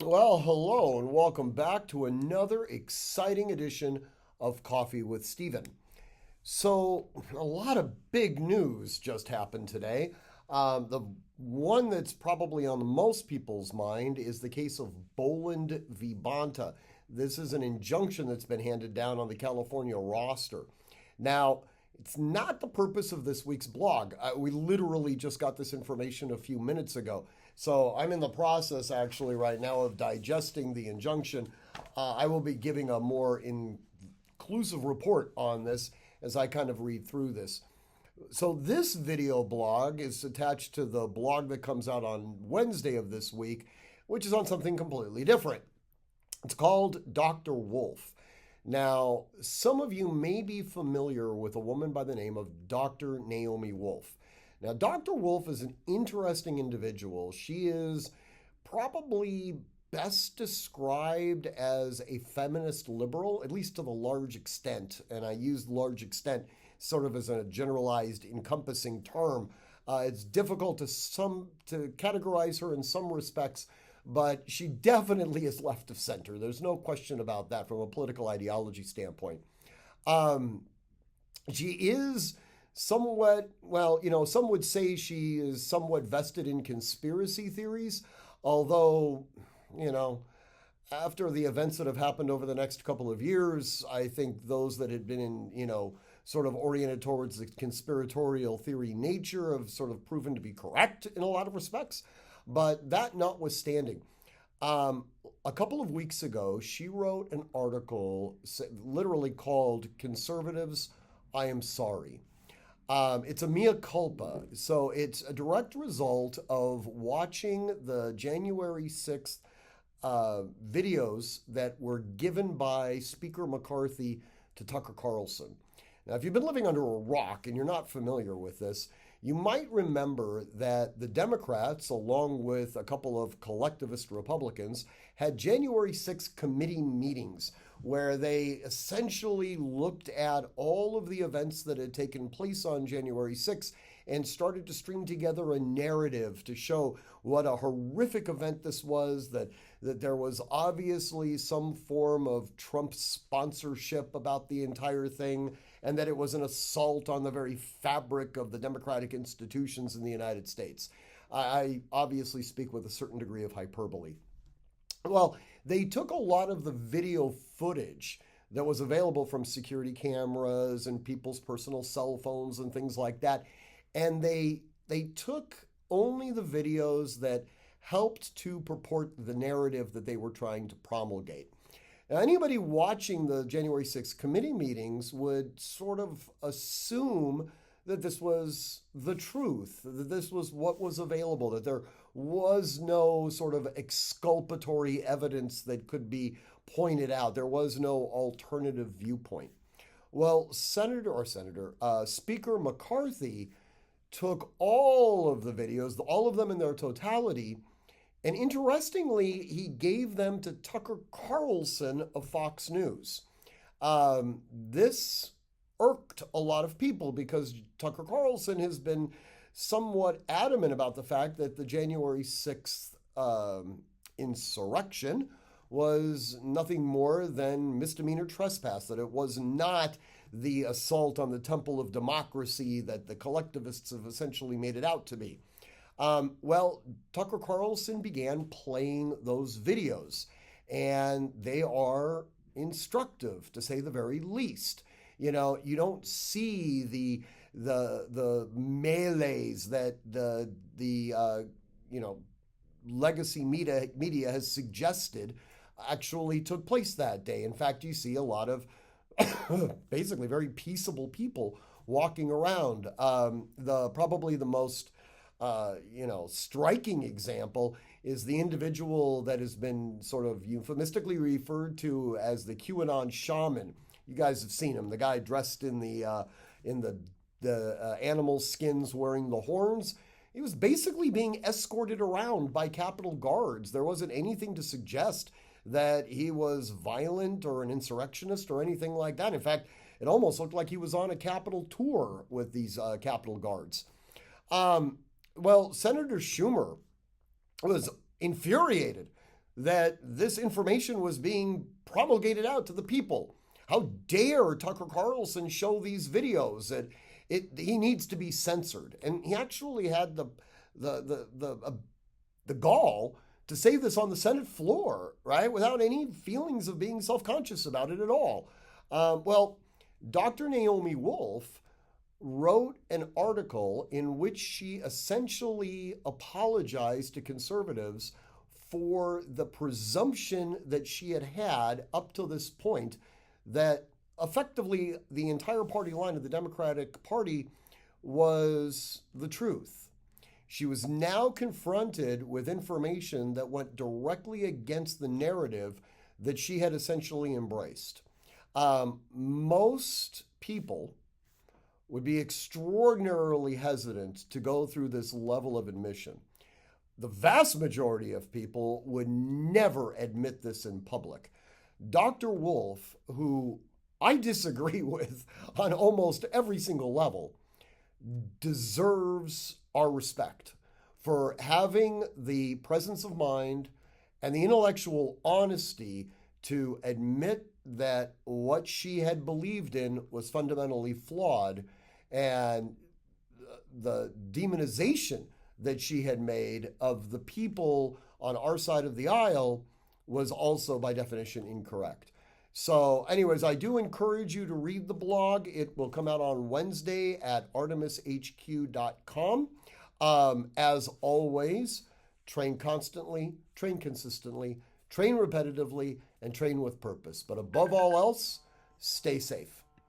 Well, hello and welcome back to another exciting edition of Coffee with Stephen. So, a lot of big news just happened today. The one that's probably on most people's mind is the case of Boland v. Bonta. This is an injunction that's been handed down on the California roster. Now, it's not the purpose of this week's blog. We literally just got this information a few minutes ago. So I'm in the process actually right now of digesting the injunction. I will be giving a more inclusive report on this as I kind of read through this. So this video blog is attached to the blog that comes out on Wednesday of this week, which is on something completely different. It's called Dr. Wolf. Now, some of you may be familiar with a woman by the name of Dr. Naomi Wolf. Now, Dr. Wolf is an interesting individual. She is probably best described as a feminist liberal, at least to the large extent. And I use large extent sort of as a generalized, encompassing term. It's difficult to categorize her in some respects, but she definitely is left of center. There's no question about that from a political ideology standpoint. She is somewhat, well, some would say she is somewhat vested in conspiracy theories, although, after the events that have happened over the next couple of years, I think those that had been in, sort of oriented towards the conspiratorial theory nature have sort of proven to be correct in a lot of respects. But that notwithstanding, a couple of weeks ago, she wrote an article literally called Conservatives, I Am Sorry. It's a mea culpa. So it's a direct result of watching the January 6th videos that were given by Speaker McCarthy to Tucker Carlson. Now, if you've been living under a rock and you're not familiar with this, you might remember that the Democrats, along with a couple of collectivist Republicans, had January 6th committee meetings where they essentially looked at all of the events that had taken place on January 6th and started to string together a narrative to show what a horrific event this was, that there was obviously some form of Trump sponsorship about the entire thing, and that it was an assault on the very fabric of the democratic institutions in the United States. I obviously speak with a certain degree of hyperbole. Well, they took a lot of the video footage that was available from security cameras and people's personal cell phones and things like that, and they took only the videos that helped to purport the narrative that they were trying to promulgate. Now, anybody watching the January 6th committee meetings would sort of assume that this was the truth, that this was what was available, that there was no sort of exculpatory evidence that could be pointed out. There was no alternative viewpoint. Well, Speaker McCarthy took all of the videos, all of them in their totality, and interestingly, he gave them to Tucker Carlson of Fox News. This irked a lot of people because Tucker Carlson has been somewhat adamant about the fact that the January 6th insurrection was nothing more than misdemeanor trespass, that it was not the assault on the temple of democracy that the collectivists have essentially made it out to be. Well, Tucker Carlson began playing those videos, and they are instructive, to say the very least. You don't see the melees that the legacy media has suggested actually took place that day. In fact, you see a lot of basically very peaceable people walking around. Probably the most striking example is the individual that has been sort of euphemistically referred to as the QAnon shaman. You guys have seen him, the guy dressed in the animal skins wearing the horns. He was basically being escorted around by Capitol guards. There wasn't anything to suggest that he was violent or an insurrectionist or anything like that. In fact, it almost looked like he was on a Capitol tour with these Capitol guards. Well, Senator Schumer was infuriated that this information was being promulgated out to the people. How dare Tucker Carlson show these videos? That he needs to be censored. And he actually had the gall to say this on the Senate floor, right, without any feelings of being self-conscious about it at all. Well, Dr. Naomi Wolf wrote an article in which she essentially apologized to conservatives for the presumption that she had had up to this point that effectively the entire party line of the Democratic Party was the truth. She was now confronted with information that went directly against the narrative that she had essentially embraced. Most people would be extraordinarily hesitant to go through this level of admission. The vast majority of people would never admit this in public. Dr. Wolf, who I disagree with on almost every single level, deserves our respect for having the presence of mind and the intellectual honesty to admit that what she had believed in was fundamentally flawed, and the demonization that she had made of the people on our side of the aisle was also by definition incorrect. So anyways, I do encourage you to read the blog. It will come out on Wednesday at artemishq.com. As always, train constantly, train consistently, train repetitively, and train with purpose. But above all else, stay safe.